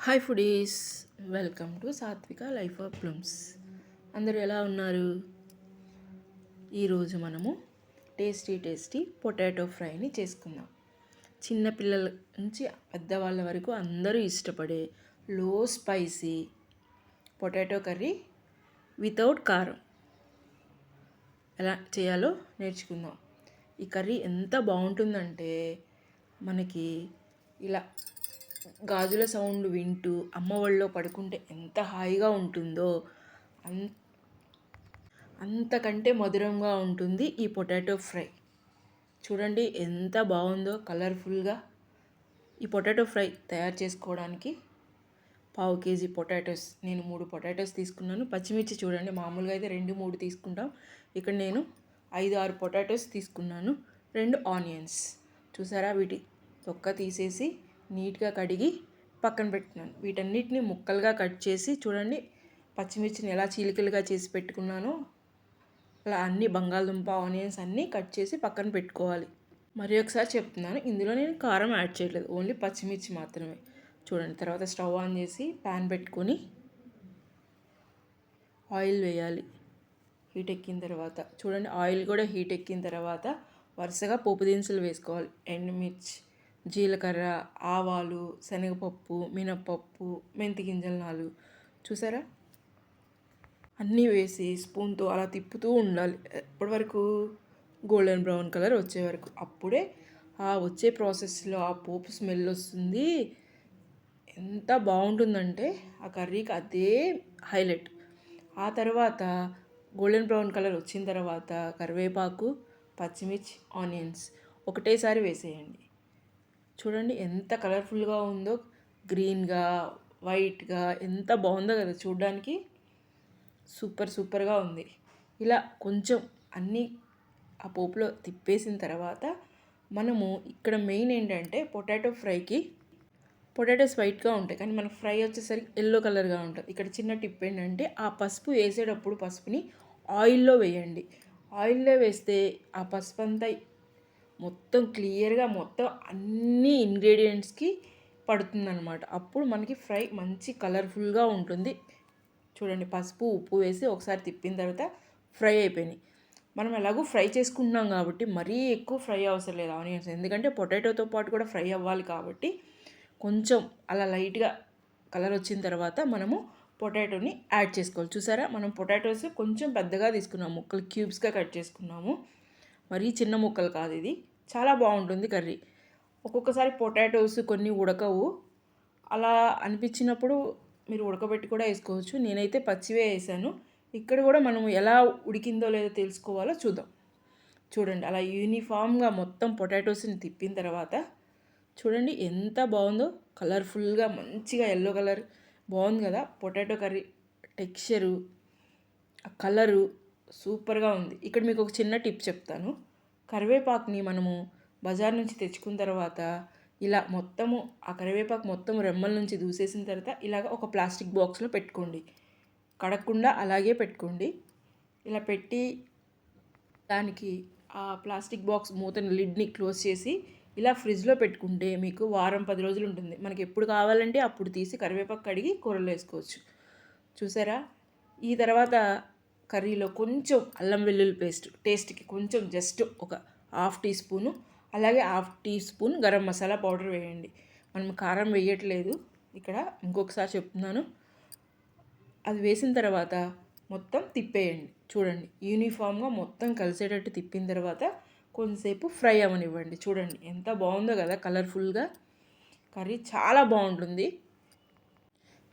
Hi foodies, welcome to సాత్విక life of plums. అందరూ ఎలా ఉన్నారు? ఈరోజు మనము టేస్టీ పొటాటో ఫ్రైని చేసుకుందాం. చిన్నపిల్లల నుంచి పెద్దవాళ్ళ వరకు అందరూ ఇష్టపడే లో స్పైసీ పొటాటో కర్రీ వితౌట్ కారం ఎలా చేయాలో నేర్చుకుందాం. ఈ కర్రీ ఎంత బాగుంటుందంటే మనకి ఇలా గాజుల సౌండ్ వింటూ అమ్మ ఒళ్ళో పడుకుంటే ఎంత హాయిగా ఉంటుందో అంతకంటే మధురంగా ఉంటుంది ఈ పొటాటో ఫ్రై. చూడండి ఎంత బాగుందో కలర్ఫుల్గా. ఈ పొటాటో ఫ్రై తయారు చేసుకోవడానికి 1/2 kg పొటాటోస్, నేను 3 పొటాటోస్ తీసుకున్నాను. పచ్చిమిర్చి చూడండి, మామూలుగా అయితే 2-3 తీసుకుంటాం, ఇక్కడ నేను 5-6 పొటాటోస్ తీసుకున్నాను. 2 ఆనియన్స్ చూసారా, వీటి తొక్క తీసేసి నీట్గా కడిగి పక్కన పెట్టుకున్నాను. వీటన్నిటిని ముక్కలుగా కట్ చేసి చూడండి, పచ్చిమిర్చిని ఎలా చీలికలుగా చేసి పెట్టుకున్నానో అలా అన్ని బంగాళదుంప ఆనియన్స్ అన్నీ కట్ చేసి పక్కన పెట్టుకోవాలి. మరి ఒకసారి చెప్తున్నాను, ఇందులో నేను కారం యాడ్ చేయట్లేదు, ఓన్లీ పచ్చిమిర్చి మాత్రమే. చూడండి, తర్వాత స్టవ్ ఆన్ చేసి ప్యాన్ పెట్టుకొని ఆయిల్ వేయాలి. హీట్ ఎక్కిన తర్వాత చూడండి, ఆయిల్ కూడా హీట్ ఎక్కిన తర్వాత వరుసగా పోపు దినుసులు వేసుకోవాలి. ఎండుమిర్చి, జీలకర్ర, ఆవాలు, శనగపప్పు, మినప్పప్పు, మెంతి గింజలు 4 చూసారా, అన్నీ వేసి స్పూన్తో అలా తిప్పుతూ ఉండాలి ఎప్పటి వరకు, గోల్డెన్ బ్రౌన్ కలర్ వచ్చే వరకు. అప్పుడే ఆ వచ్చే ప్రాసెస్లో ఆ పోపు స్మెల్ వస్తుంది. ఎంత బాగుంటుందంటే ఆ కర్రీకి అదే హైలైట్. ఆ తర్వాత గోల్డెన్ బ్రౌన్ కలర్ వచ్చిన తర్వాత కరివేపాకు, పచ్చిమిర్చి, ఆనియన్స్ ఒకటేసారి వేసేయండి. చూడండి ఎంత కలర్ఫుల్గా ఉందో, గ్రీన్గా వైట్గా ఎంత బాగుందో కదా చూడడానికి. సూపర్గా ఉంది. ఇలా కొంచెం అన్నీ ఆ పోపులో తిప్పేసిన తర్వాత మనము ఇక్కడ మెయిన్ ఏంటంటే పొటాటో ఫ్రైకి పొటాటోస్ వైట్గా ఉంటాయి కానీ మన ఫ్రై వచ్చేసరికి ఎల్లో కలర్గా ఉంటుంది. ఇక్కడ చిన్న టిప్ ఏంటంటే, ఆ పసుపు వేసేటప్పుడు పసుపుని ఆయిల్లో వేయండి. ఆయిల్లో వేస్తే ఆ పసుపు అంతా మొత్తం క్లియర్గా మొత్తం అన్ని ఇంగ్రీడియంట్స్కి పడుతుందన్నమాట. అప్పుడు మనకి ఫ్రై మంచి కలర్ఫుల్గా ఉంటుంది. చూడండి, పసుపు ఉప్పు వేసి ఒకసారి తిప్పిన తర్వాత ఫ్రై అయిపోయినాయి. మనం ఎలాగో ఫ్రై చేసుకుంటున్నాం కాబట్టి మరీ ఎక్కువ ఫ్రై అవసరం లేదు ఆనియన్స్, ఎందుకంటే పొటాటోతో పాటు కూడా ఫ్రై అవ్వాలి కాబట్టి కొంచెం అలా లైట్గా కలర్ వచ్చిన తర్వాత మనము పొటాటోని యాడ్ చేసుకోవాలి. చూసారా, మనం పొటాటోస్ కొంచెం పెద్దగా తీసుకున్నాము, ముక్కలు క్యూబ్స్గా కట్ చేసుకున్నాము, మరీ చిన్న ముక్కలు కాదు. ఇది చాలా బాగుంటుంది కర్రీ. ఒక్కొక్కసారి పొటాటోస్ కొన్ని ఉడకవు, అలా అనిపించినప్పుడు మీరు ఉడకబెట్టి కూడా వేసుకోవచ్చు. నేనైతే పచ్చివే వేసాను. ఇక్కడ కూడా మనం ఎలా ఉడికిందో లేదో తెలుసుకోవాలో చూద్దాం. చూడండి, అలా యూనిఫామ్గా మొత్తం పొటాటోస్ని తిప్పిన తర్వాత చూడండి ఎంత బాగుందో, కలర్ఫుల్గా మంచిగా ఎల్లో కలర్ బాగుంది కదా. పొటాటో కర్రీ టెక్స్చరు, ఆ కలరు సూపర్గా ఉంది. ఇక్కడ మీకు ఒక చిన్న టిప్ చెప్తాను. కరివేపాకుని మనము బజార్ నుంచి తెచ్చుకున్న తర్వాత ఇలా మొత్తము ఆ కరివేపాకు మొత్తం రెమ్మల నుంచి దూసేసిన తర్వాత ఇలాగ ఒక ప్లాస్టిక్ బాక్స్లో పెట్టుకోండి, కడగకుండా అలాగే పెట్టుకోండి. ఇలా పెట్టి దానికి ఆ ప్లాస్టిక్ బాక్స్ మూతని లిడ్ని క్లోజ్ చేసి ఇలా ఫ్రిడ్జ్లో పెట్టుకుంటే మీకు వారం 10 రోజులు ఉంటుంది. మనకి ఎప్పుడు కావాలంటే అప్పుడు తీసి కరివేపాకు కడిగి కూరలో వేసుకోవచ్చు. చూసారా, ఈ తర్వాత కర్రీలో కొంచెం అల్లం వెల్లుల్లి పేస్ట్ టేస్ట్కి కొంచెం జస్ట్ ఒక 1/2 టీ స్పూను, అలాగే 1/2 teaspoon garam masala powder వేయండి. మనం కారం వేయట్లేదు ఇక్కడ, ఇంకొకసారి చెప్తున్నాను. అది వేసిన తర్వాత మొత్తం తిప్పేయండి. చూడండి, యూనిఫామ్గా మొత్తం కలిసేటట్టు తిప్పిన తర్వాత కొంతసేపు ఫ్రై అవ్వనివ్వండి. చూడండి ఎంత బాగుందో కదా కలర్ఫుల్గా. కర్రీ చాలా బాగుంటుంది.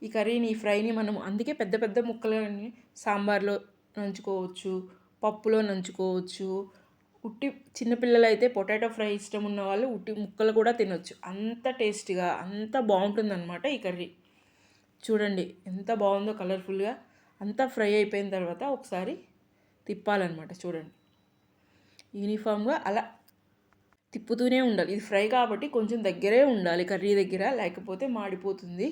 ఈ కర్రీని, ఈ ఫ్రైని మనం అందుకే పెద్ద పెద్ద ముక్కలని సాంబార్లో నంచుకోవచ్చు, పప్పులో నంచుకోవచ్చు. ఉట్టి చిన్నపిల్లలు అయితే పొటాటో ఫ్రై ఇష్టం ఉన్న వాళ్ళు ఉట్టి ముక్కలు కూడా తినొచ్చు. అంత టేస్టీగా అంత బాగుంటుందన్నమాట ఈ కర్రీ. చూడండి ఎంత బాగుందో కలర్ఫుల్గా. అంతా ఫ్రై అయిపోయిన తర్వాత ఒకసారి తిప్పాలన్నమాట. చూడండి, యూనిఫామ్గా అలా తిప్పుతూనే ఉండాలి. ఇది ఫ్రై కాబట్టి కొంచెం దగ్గరే ఉండాలి కర్రీ దగ్గర, లేకపోతే మాడిపోతుంది.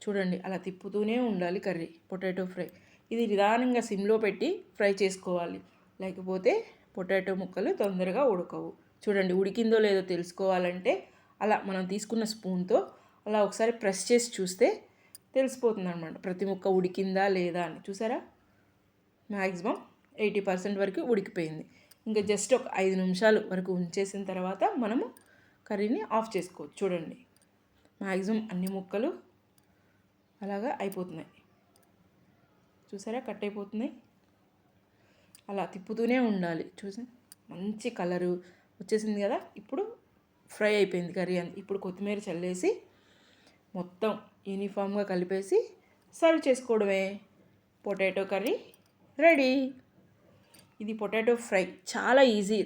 చూడండి, అలా తిప్పుతూనే ఉండాలి కర్రీ పొటాటో ఫ్రై. ఇది నిదానంగా సిమ్లో పెట్టి ఫ్రై చేసుకోవాలి, లేకపోతే పొటాటో ముక్కలు తొందరగా ఉడకవు. చూడండి, ఉడికిందో లేదో తెలుసుకోవాలంటే అలా మనం తీసుకున్న స్పూన్తో అలా ఒకసారి ప్రెస్ చేసి చూస్తే తెలిసిపోతుంది అనమాట ప్రతి ముక్క ఉడికిందా లేదా అని. చూసారా, మ్యాక్సిమం 80% వరకు ఉడికిపోయింది. ఇంకా జస్ట్ ఒక 5 నిమిషాలు వరకు ఉంచేసిన తర్వాత మనము కర్రీని ఆఫ్ చేసుకోవచ్చు. చూడండి, మ్యాక్సిమం అన్ని ముక్కలు అలాగా అయిపోతున్నాయి. చూసారా, కట్ అయిపోతున్నాయి. అలా తిప్పుతూనే ఉండాలి. చూసి మంచి కలరు వచ్చేసింది కదా. ఇప్పుడు ఫ్రై అయిపోయింది కర్రీ అంతా. ఇప్పుడు కొత్తిమీర చల్లేసి మొత్తం యూనిఫామ్గా కలిపేసి సర్వ్ చేసుకోవడమే. Potato curry ready. ఇది పొటాటో ఫ్రై చాలా ఈజీ.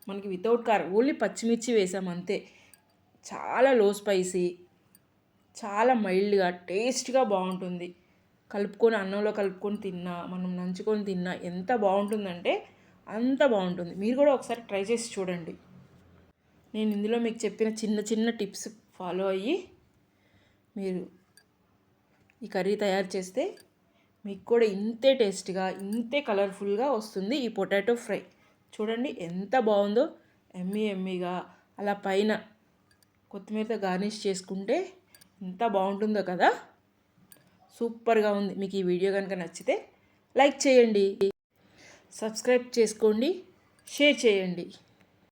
మనకి వితౌట్ కారం, ఓన్లీ పచ్చిమిర్చి వేసాం అంతే. చాలా లో స్పైసీ, చాలా మైల్డ్గా టేస్ట్గా బాగుంటుంది. కలుపుకొని అన్నంలో కలుపుకొని తిన్నా, మనం నంచుకొని తిన్నా ఎంత బాగుంటుందంటే అంత బాగుంటుంది. మీరు కూడా ఒకసారి ట్రై చేసి చూడండి. నేను ఇందులో మీకు చెప్పిన చిన్న చిన్న టిప్స్ ఫాలో అయ్యి మీరు ఈ కర్రీ తయారు చేస్తే మీకు కూడా ఇంతే టేస్ట్గా, ఇంతే కలర్ఫుల్గా వస్తుంది ఈ పొటాటో ఫ్రై. చూడండి ఎంత బాగుందో, ఎమ్మీగా. అలా పైన కొత్తిమీరతో గార్నిష్ చేసుకుంటే ఎంత బాగుంటుందో కదా. సూపర్గా ఉంది. మీకు ఈ వీడియో కనుక నచ్చితే లైక్ చేయండి, సబ్స్క్రైబ్ చేసుకోండి, షేర్ చేయండి.